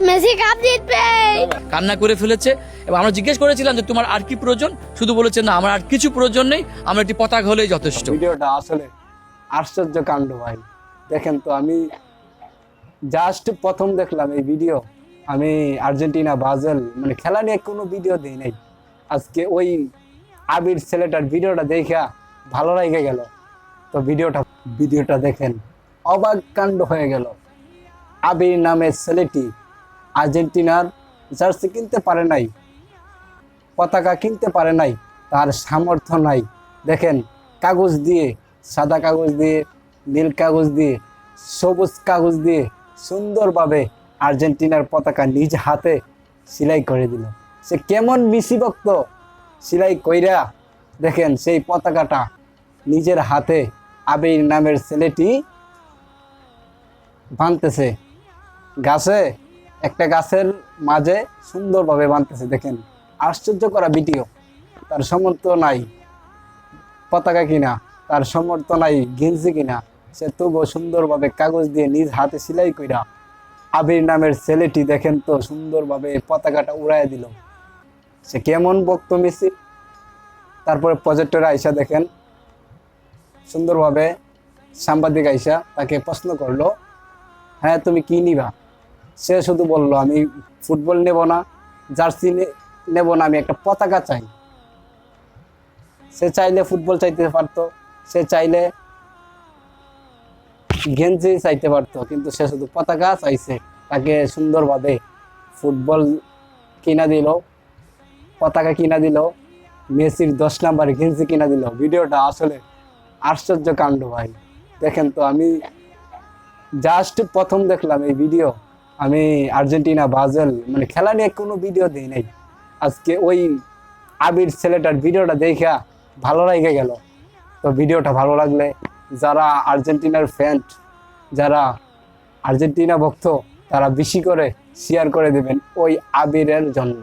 Messi cup জিতবে। কান্না করে ফেলেছে এবং আমরা জিজ্ঞেস করেছিলাম যে তোমার আর কি প্রয়োজন, শুধু বলেছে না আমার আর কিছু প্রয়োজন নেই, আমার একটি পতাকা হলেই যথেষ্ট। ভিডিওটা আসলে আশ্চর্য কাণ্ড ভাই। দেখেন তো, আমি জাস্ট প্রথম দেখলাম এই ভিডিও। আমি আর্জেন্টিনা ব্রাজিল মানে খেলা নিয়ে কোনো ভিডিও দিই নাই। আজকে ওই আবির ছেলেটার ভিডিওটা দেখা ভালো লেগে গেল। তো ভিডিওটা দেখেন, অবাক কাণ্ড হয়ে গেল। আবির নামের ছেলেটি আর্জেন্টিনার জার্সি কিনতে পারে নাই, পতাকা কিনতে পারে নাই, তার সামর্থ্য নাই। দেখেন, কাগজ দিয়ে, সাদা কাগজ দিয়ে, নীল কাগজ দিয়ে, সবুজ কাগজ দিয়ে সুন্দরভাবে আর্জেন্টিনার পতাকা নিজ হাতে সেলাই করে দিল। সে কেমন মেসি ভক্ত, সেলাই কইরা দেখেন সেই পতাকাটা নিজের হাতে আবির নামের ছেলেটি বাঁধতেছে গাছে, একটা গাছের মাঝে সুন্দরভাবে বাঁধতেছে। দেখেন, আশ্চর্য করা ভিডিও। তার সামর্থ্য নাই পতাকা কিনা, তার সামর্থ্য নাই গেঞ্জি কিনা, সে তবুও সুন্দরভাবে কাগজ দিয়ে নিজ হাতে সেলাই কইরা আবির নামের ছেলেটি দেখেন তো সুন্দরভাবে পতাকাটা উড়াইয়া দিল। সে কেমন ভক্ত মেসি। তারপরে প্রজেক্টরে আইসা দেখেন সুন্দরভাবে সাংবাদিক আইসা তাকে প্রশ্ন করলো, হ্যাঁ তুমি কি নিবা? সে শুধু বলল, আমি ফুটবল নেব না, জার্সি নেব না, আমি একটা পতাকা চাই। সে চাইলে ফুটবল চাইতে পারতো, সে চাইলে গেঞ্জি চাইতে পারতো, কিন্তু সে শুধু পতাকা চাইছে। তাকে সুন্দরভাবে ফুটবল কিনা দিল, পতাকা কিনা দিল, মেসির 10 নাম্বার গেঞ্জি কিনা দিল। ভিডিওটা আসলে আশ্চর্য কাণ্ড ভাই। দেখেন তো, আমি জাস্ট প্রথম দেখলাম এই ভিডিও। আমি আর্জেন্টিনা ব্রাজিল মানে খেলা নিয়ে কোনো ভিডিও দিই নাই। আজকে ওই আবির ছেলেটার ভিডিওটা দেখা ভালো লেগে গেল। তো ভিডিওটা ভালো লাগলে যারা আর্জেন্টিনার ফ্যান, যারা আর্জেন্টিনা ভক্ত, তারা বেশি করে শেয়ার করে দেবেন ওই আবিরের জন্য।